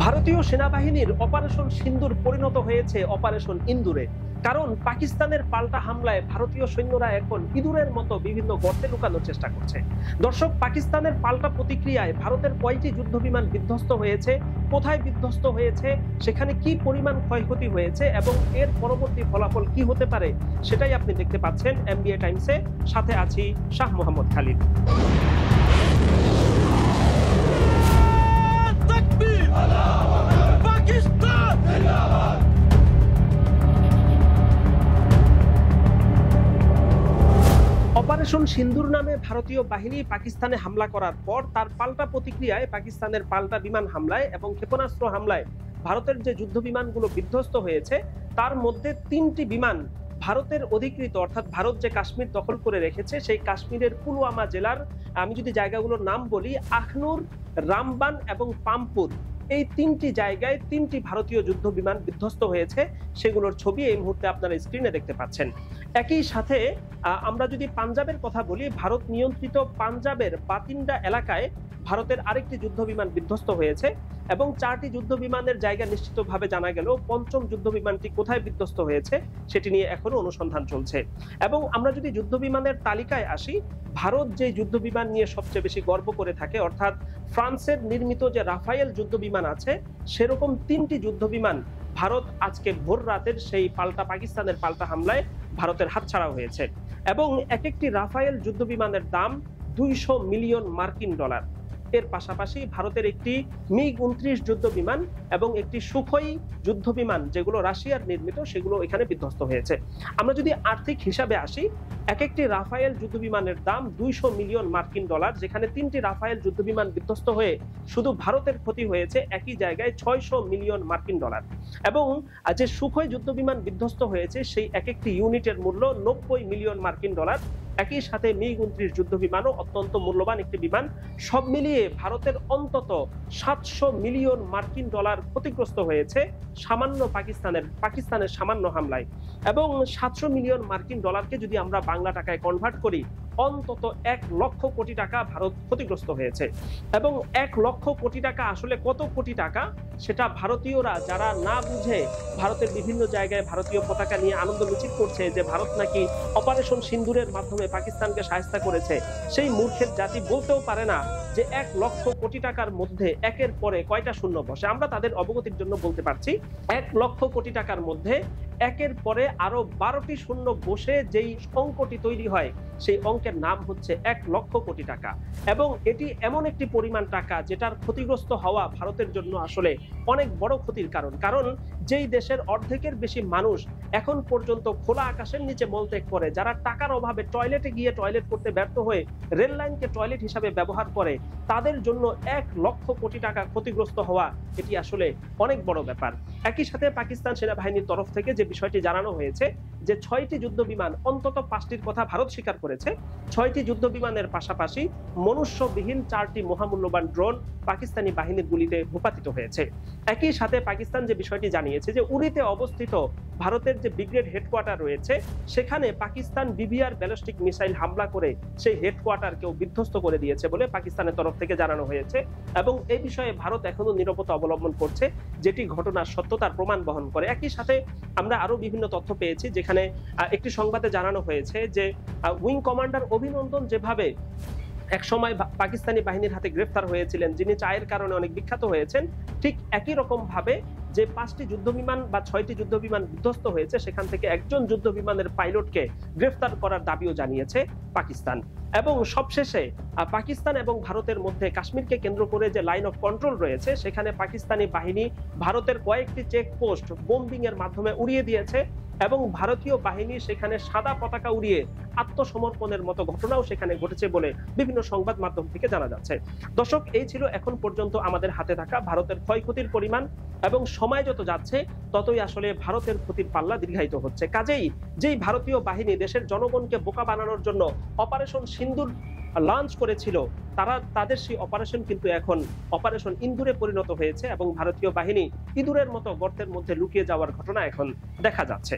ভারতীয় সেনাবাহিনীর অপারেশন সিন্দুর পরিণত হয়েছে অপারেশন ইন্দুরে। কারণ পাকিস্তানের পাল্টা হামলায় ভারতীয় সৈন্যরা এখন ইঁদুরের মতো বিভিন্ন গর্তে লুকানোর চেষ্টা করছে। দর্শক, পাকিস্তানের পাল্টা প্রতিক্রিয়ায় ভারতের কয়টি যুদ্ধবিমান বিধ্বস্ত হয়েছে, কোথায় বিধ্বস্ত হয়েছে, সেখানে কি পরিমাণ ক্ষয়ক্ষতি হয়েছে এবং এর পরবর্তী ফলাফল কি হতে পারে সেটাই আপনি দেখতে পাচ্ছেন এমবিএ টাইমসে। সাথে আছি শাহ মোহাম্মদ খালিদ। অপারেশন সিন্দুর নামে ভারতীয় বাহিনী পাকিস্তানে হামলা করার পর তার পাল্টা প্রতিক্রিয়ায় পাকিস্তানের পাল্টা বিমান হামলায় এবং ক্ষেপণাস্ত্র হামলায় ভারতের যে যুদ্ধ বিমানগুলো বিধ্বস্ত হয়েছে তার মধ্যে 3টি বিমান ভারতের অধিকৃত, অর্থাৎ ভারত যে কাশ্মীর দখল করে রেখেছে সেই কাশ্মীরের পুলওয়ামা জেলার, আমি যদি জায়গাগুলোর নাম বলি, আখনুর, রামবান এবং পামপুর, এই 3টি জায়গায় 3টি ভারতীয় যুদ্ধ বিমান বিধ্বস্ত হয়েছে। সেগুলোর ছবি এই মুহূর্তে আপনারা স্ক্রিনে দেখতে পাচ্ছেন। একই সাথে আমরা যদি পাঞ্জাবের কথা বলি, ভারত নিয়ন্ত্রিত পাঞ্জাবের বাতিন্ডা এলাকায় ভারতের আরেকটি যুদ্ধ বিমান বিধ্বস্ত হয়েছে এবং 4টি যুদ্ধ বিমানের জায়গা নিশ্চিতভাবে জানা গেল। 5ম যুদ্ধ বিমানটি কোথায় বিধ্বস্ত হয়েছে সেটি নিয়ে এখনো অনুসন্ধান চলছে। এবং আমরা যদি যুদ্ধ বিমানের তালিকায় আসি, ভারত যে যুদ্ধ বিমান নিয়ে সবচেয়ে বেশি গর্ব করে থাকে, অর্থাৎ ফ্রান্সের নির্মিত যে রাফায়েল যুদ্ধ বিমান আছে, সেরকম 3টি যুদ্ধ বিমান ভারত আজকে ভোর রাতের সেই পাকিস্তানের পাল্টা হামলায় ভারতের হাতছাড়া হয়েছে। এবং এক একটি রাফায়েল যুদ্ধ বিমানের দাম 200 মিলিয়ন মার্কিন ডলার। এর পাশাপাশি ভারতের একটি মিগ-29 যুদ্ধ বিমান এবং একটি সুখোই যুদ্ধ বিমান, যেগুলো রাশিয়ার নির্মিত, সেগুলো এখানে বিধ্বস্ত হয়েছে। আমরা যদি আর্থিক হিসাবে আসি, এক একটি রাফায়েল যুদ্ধ বিমানের দাম 200 মিলিয়ন মার্কিন ডলার, যেখানে 3টি রাফায়েল যুদ্ধ বিমান বিধ্বস্ত হয়ে শুধু ভারতের ক্ষতি হয়েছে একই জায়গায় 600 মিলিয়ন মার্কিন ডলার। এবং যে সুখোই যুদ্ধ বিমান বিধ্বস্ত হয়েছে সেই এক একটি ইউনিটের মূল্য 90 মিলিয়ন মার্কিন ডলার। একই সাথে মিগ-29 যুদ্ধ বিমানও অত্যন্ত মূল্যবান একটি বিমান। সব মিলিয়ে ভারতের অন্তত 700 মিলিয়ন মার্কিন ডলার ক্ষতিগ্রস্ত হয়েছে পাকিস্তানের সামান্য হামলায়। এবং 700 মিলিয়ন মার্কিন ডলারকে যদি আমরা বাংলা টাকায় কনভার্ট করি, অন্তত 1 লক্ষ কোটি টাকা ভারত ক্ষতিগ্রস্ত হয়েছে। এবং 1 লক্ষ কোটি টাকা আসলে কত কোটি টাকা সেটা ভারতীয়রা যারা না বুঝে ভারতের বিভিন্ন জায়গায় ভারতীয় পতাকা নিয়ে আনন্দ মিছিল করছে যে ভারত নাকি অপারেশন সিন্দুরের মাধ্যমে পাকিস্তানকে সাহায্য করেছে, সেই মূর্খের জাতি বলতেও পারে না যে 1 লক্ষ কোটি টাকার মধ্যে একের পরে কয়টা শূন্য বসে। আমরা তাদের অবগতির জন্য বলতে পারছি, 1 লক্ষ কোটি টাকার মধ্যে একের পরে আরো 12টি শূন্য বসে যেই অঙ্কটি তৈরি হয় সেই অঙ্কের নাম হচ্ছে 1 লক্ষ কোটি টাকা। এবং এটি এমন একটি পরিমাণ টাকা যেটার ক্ষতিগ্রস্ত হওয়া ভারতের জন্য আসলে অনেক বড় ক্ষতির কারণ। কারণ যেই দেশের অর্ধেকের বেশি মানুষ এখন পর্যন্ত খোলা আকাশের নিচে মলত্যাগ করে, যারা টাকার অভাবে টয়লেটে গিয়ে টয়লেট করতে ব্যর্থ হয়ে রেল লাইনকে টয়লেট হিসাবে ব্যবহার করে, তাদের জন্য 1 লক্ষ কোটি টাকা ক্ষতিগ্রস্ত হওয়া এটি আসলে অনেক বড় ব্যাপার। একই সাথে পাকিস্তান সেনাবাহিনীর তরফ থেকে যে বিষয়টি জানানো হয়েছে যে 6টি যুদ্ধ বিমান, অন্তত 5টির কথা ভারত স্বীকার করেছে, 6টি যুদ্ধ বিমানের পাশাপাশি মনুষ্যবিহীন 4টি মহামূল্যবান ড্রোন পাকিস্তানি বাহিনীর গুলিতে ভূপাতিত হয়েছে। একই সাথে পাকিস্তান যে বিষয়টি জানিয়েছে যে উরিতে অবস্থিত ভারতের যে ব্রিগেড হেডকোয়ার্টার রয়েছে সেখানে পাকিস্তান বিবিআর ব্যালিস্টিক মিসাইল হামলা করে সেই হেডকোয়ার্টারকেও বিধ্বস্ত করে দিয়েছে বলে পাকিস্তানের তরফ থেকে জানানো হয়েছে। এবং এই বিষয়ে ভারত এখনো নীরবতা অবলম্বন করছে, যেটি ঘটনার সত্যতার প্রমাণ বহন করে। একই সাথে আমরা আরো বিভিন্ন তথ্য পেয়েছি, যেখানে একটি সংবাদে জানানো হয়েছে যে উইং কমান্ডার অভিনন্দন যেভাবে একসময় পাকিস্তানি বাহিনীর হাতে গ্রেফতার হয়েছিলেন, যিনি চায়ের কারণে অনেক বিখ্যাত হয়েছেন, ঠিক একই রকম ভাবে যে 5টি যুদ্ধ বিমান বা 6টি যুদ্ধ বিমান বিধ্বস্ত হয়েছে সেখান থেকে একজন যুদ্ধ বিমানের পাইলটকে গ্রেফতার করার দাবিও জানিয়েছে পাকিস্তান। এবং সবশেষে পাকিস্তান এবং ভারতের মধ্যে কাশ্মীরকে কেন্দ্র করে যে লাইন অফ কন্ট্রোল রয়েছে সেখানে পাকিস্তানি বাহিনী ভারতের কয়েকটি চেকপোস্ট বোম্বিং এর মাধ্যমে উড়িয়ে দিয়েছে এবং ভারতীয় বাহিনী সেখানে সাদা পতাকা উড়িয়ে আত্মসমর্পণের মতো ঘটনাও সেখানে ঘটেছে বলে বিভিন্ন সংবাদ মাধ্যম থেকে জানা যাচ্ছে। দর্শক, এই ছিল এখন পর্যন্ত আমাদের হাতে থাকা ভারতের ক্ষয়ক্ষতির পরিমাণ। এবং সময় যত যাচ্ছে ততই আসলে ভারতের ক্ষতির পাল্লা দীর্ঘায়িত হচ্ছে। কাজেই যেই ভারতীয় বাহিনী দেশের জনগণকে বোকা বানানোর জন্য অপারেশন সিন্দুর লঞ্চ করেছিল, তাদের সেই অপারেশন কিন্তু এখন অপারেশন ইন্দুরে পরিণত হয়েছে এবং ভারতীয় বাহিনী ইঁদুরের মতো গর্তের মধ্যে লুকিয়ে যাওয়ার ঘটনা এখন দেখা যাচ্ছে।